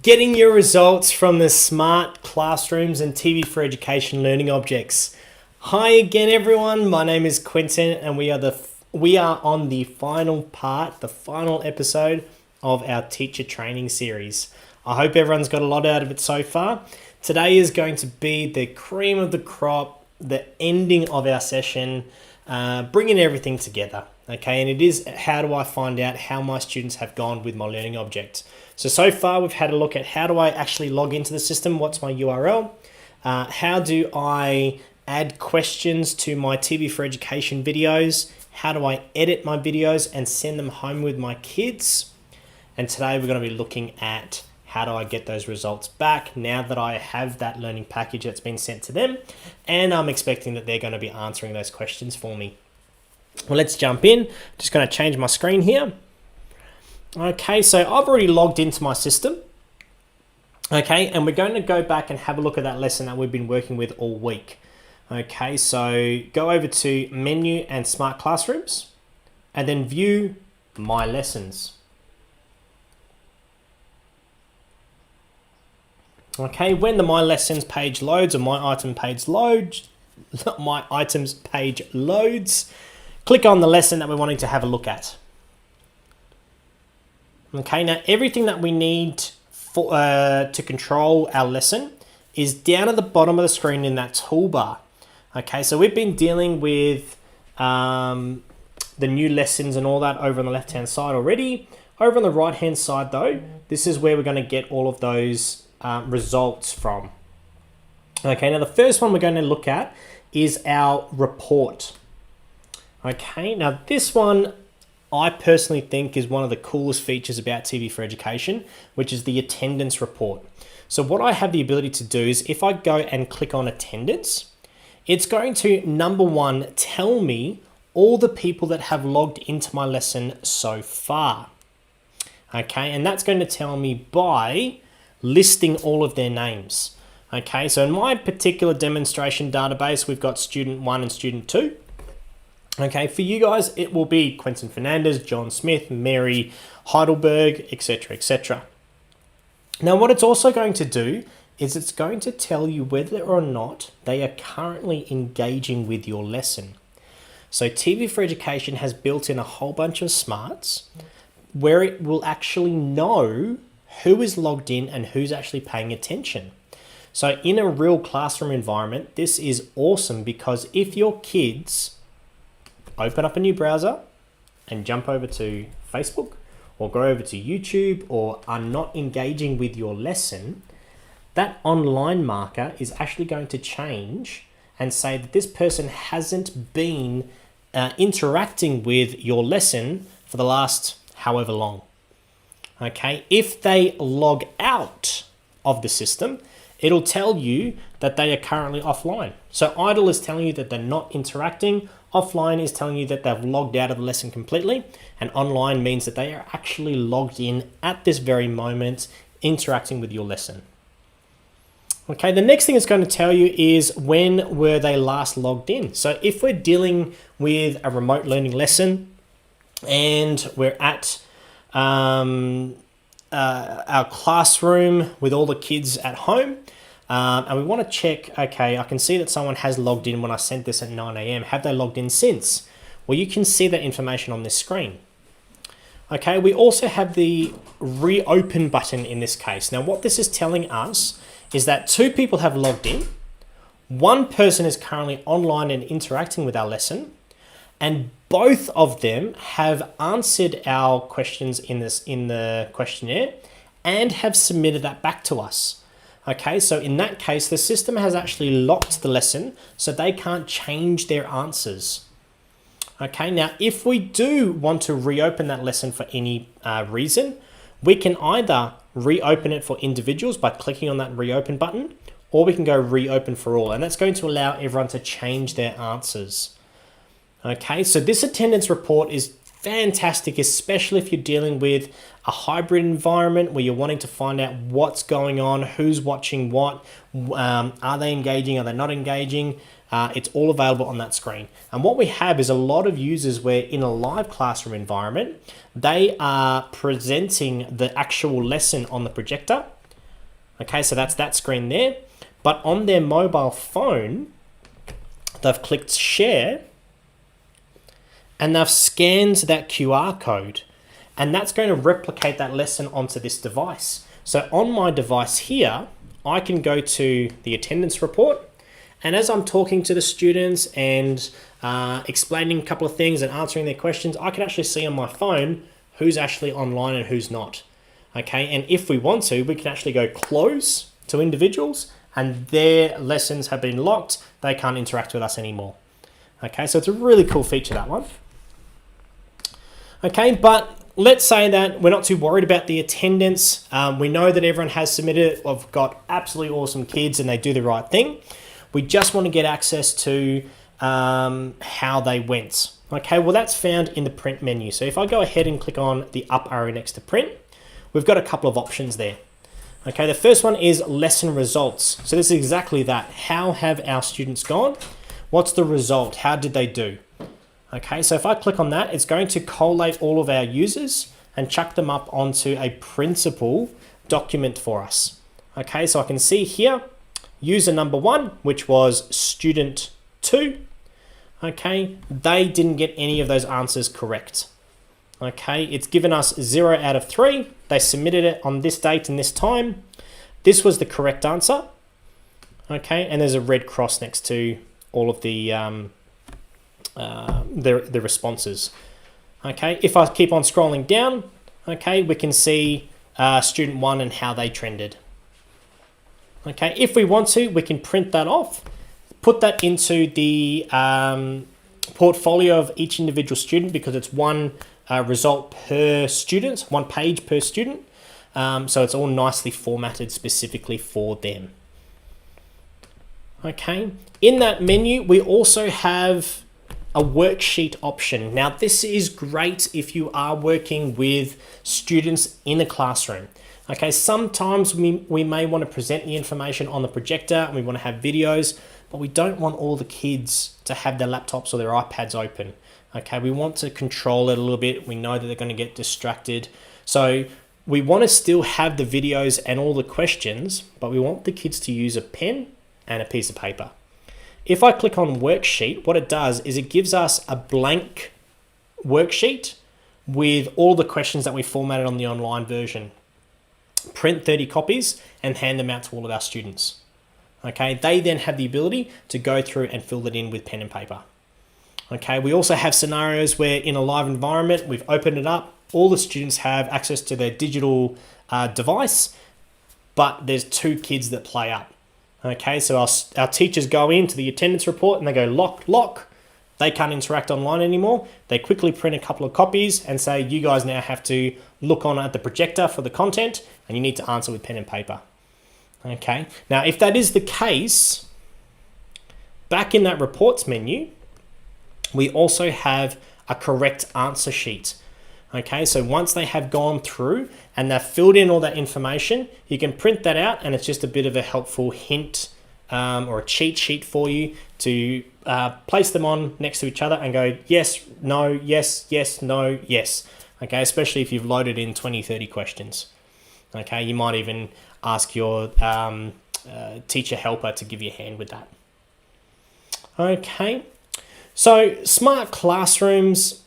Getting your results from the smart classrooms and TV for Education learning objects. Hi again, everyone. My name is Quentin, and we are on the final part, the final episode of our teacher training series. I hope everyone's got a lot out of it so far. Today is going to be the cream of the crop, the ending of our session, bringing everything together. Okay, and it is how do I find out how my students have gone with my learning object. So far we've had a look at how do I actually log into the system, what's my URL, how do I add questions to my TV for Education videos, how do I edit my videos and send them home with my kids, and today we're going to be looking at how do I get those results back now that I have that learning package that's been sent to them, and I'm expecting that they're going to be answering those questions for me. Well, let's jump in. Just going to change my screen here. Okay, so I've already logged into my system. Okay, and we're going to go back and have a look at that lesson that we've been working with all week. Okay, so go over to Menu and Smart Classrooms, and then View My Lessons. Okay, when the My Lessons page loads or My Item page loads, My Items page loads, click on the lesson that we're wanting to have a look at. Okay, now everything that we need for, to control our lesson is down at the bottom of the screen in that toolbar. Okay, so we've been dealing with the new lessons and all that over on the left-hand side already. Over on the right-hand side though, this is where we're going to get all of those results from. Okay, now the first one we're going to look at is our report. Okay, now this one I personally think is one of the coolest features about TV for Education, which is the attendance report. So what I have the ability to do is if I go and click on attendance, it's going to, number one, tell me all the people that have logged into my lesson so far. Okay, and that's going to tell me by listing all of their names. Okay, so in my particular demonstration database, we've got student 1 and student 2. Okay, for you guys, it will be Quentin Fernandez, John Smith, Mary Heidelberg, etc., etc. Now, what it's also going to do is it's going to tell you whether or not they are currently engaging with your lesson. So TV for Education has built in a whole bunch of smarts where it will actually know who is logged in and who's actually paying attention. So in a real classroom environment, this is awesome because if your kids open up a new browser and jump over to Facebook or go over to YouTube or are not engaging with your lesson, that online marker is actually going to change and say that this person hasn't been interacting with your lesson for the last however long. Okay, if they log out of the system, it'll tell you that they are currently offline. So idle is telling you that they're not interacting. Offline is telling you that they've logged out of the lesson completely. And online means that they are actually logged in at this very moment, interacting with your lesson. Okay, the next thing it's going to tell you is when were they last logged in. So if we're dealing with a remote learning lesson and we're at our classroom with all the kids at home, and we want to check, okay, I can see that someone has logged in when I sent this at 9 a.m. Have they logged in since? Well, you can see that information on this screen. Okay, we also have the reopen button in this case. Now, what this is telling us is that 2 people have logged in, 1 person is currently online and interacting with our lesson, and both of them have answered our questions in the questionnaire and have submitted that back to us. Okay, so in that case, the system has actually locked the lesson so they can't change their answers. Okay, now if we do want to reopen that lesson for any reason, we can either reopen it for individuals by clicking on that reopen button, or we can go reopen for all, and that's going to allow everyone to change their answers. Okay, so this attendance report is fantastic, especially if you're dealing with a hybrid environment where you're wanting to find out what's going on, who's watching what, are they engaging, are they not engaging. It's all available on that screen. And what we have is a lot of users where in a live classroom environment, they are presenting the actual lesson on the projector. Okay, so that's that screen there. But on their mobile phone, they've clicked share and they've scanned that QR code. And that's going to replicate that lesson onto this device. So on my device here, I can go to the attendance report. And as I'm talking to the students and explaining a couple of things and answering their questions, I can actually see on my phone who's actually online and who's not. Okay, and if we want to, we can actually go close to individuals and their lessons have been locked. They can't interact with us anymore. Okay, so it's a really cool feature, that one. Okay, but let's say that we're not too worried about the attendance. We know that everyone has submitted it. We've got absolutely awesome kids and they do the right thing. We just want to get access to how they went. Okay, well that's found in the print menu. So if I go ahead and click on the up arrow next to print, we've got a couple of options there. Okay, the first one is lesson results. So this is exactly that. How have our students gone? What's the result? How did they do? Okay, so if I click on that, it's going to collate all of our users and chuck them up onto a printable document for us. Okay, so I can see here, user number 1, which was student 2. Okay, they didn't get any of those answers correct. Okay, it's given us 0 out of 3. They submitted it on this date and this time. This was the correct answer. Okay, and there's a red cross next to all of the responses. Okay, if I keep on scrolling down, okay, we can see student 1 and how they trended. Okay, if we want to, we can print that off, put that into the portfolio of each individual student because it's one result per student, 1 page per student. So it's all nicely formatted specifically for them. Okay, in that menu, we also have a worksheet option. Now, this is great if you are working with students in a classroom. Okay, sometimes we may want to present the information on the projector and we want to have videos, but we don't want all the kids to have their laptops or their iPads open. Okay, we want to control it a little bit. We know that they're going to get distracted. So we want to still have the videos and all the questions, but we want the kids to use a pen and a piece of paper. If I click on worksheet, what it does is it gives us a blank worksheet with all the questions that we formatted on the online version. Print 30 copies and hand them out to all of our students. Okay, they then have the ability to go through and fill it in with pen and paper. Okay, we also have scenarios where in a live environment, we've opened it up, all the students have access to their digital device, but there's 2 kids that play up. Okay, so our teachers go into the attendance report and they go lock, lock. They can't interact online anymore. They quickly print a couple of copies and say, you guys now have to look on at the projector for the content and you need to answer with pen and paper. Okay, now if that is the case, back in that reports menu, we also have a correct answer sheet. Okay, so once they have gone through and they've filled in all that information, you can print that out and it's just a bit of a helpful hint or a cheat sheet for you to place them on next to each other and go, yes, no, yes, yes, no, yes. Okay, especially if you've loaded in 20, 30 questions. Okay, you might even ask your teacher helper to give you a hand with that. Okay, so smart classrooms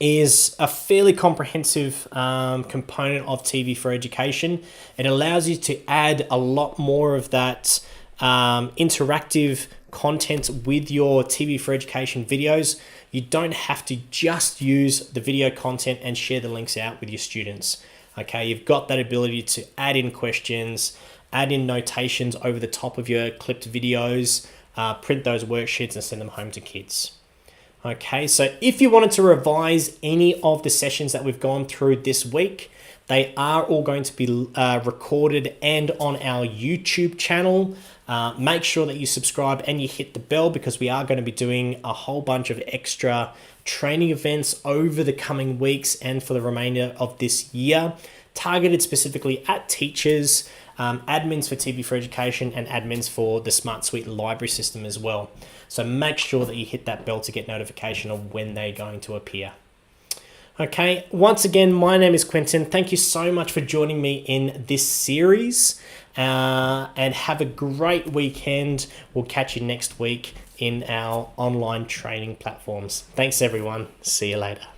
is a fairly comprehensive component of TV for Education. It allows you to add a lot more of that interactive content with your TV for Education videos. You don't have to just use the video content and share the links out with your students. Okay, you've got that ability to add in questions, add in notations over the top of your clipped videos, print those worksheets and send them home to kids. Okay, so if you wanted to revise any of the sessions that we've gone through this week, They are all going to be recorded and on our YouTube channel. Make sure that you subscribe and you hit the bell, because we are going to be doing a whole bunch of extra training events over the coming weeks and for the remainder of this year, targeted specifically at teachers, admins for TV4Education, and admins for the Smart Suite library system as well. So make sure that you hit that bell to get notification of when they're going to appear. Okay, once again, my name is Quentin. Thank you so much for joining me in this series, and have a great weekend. We'll catch you next week in our online training platforms. Thanks, everyone. See you later.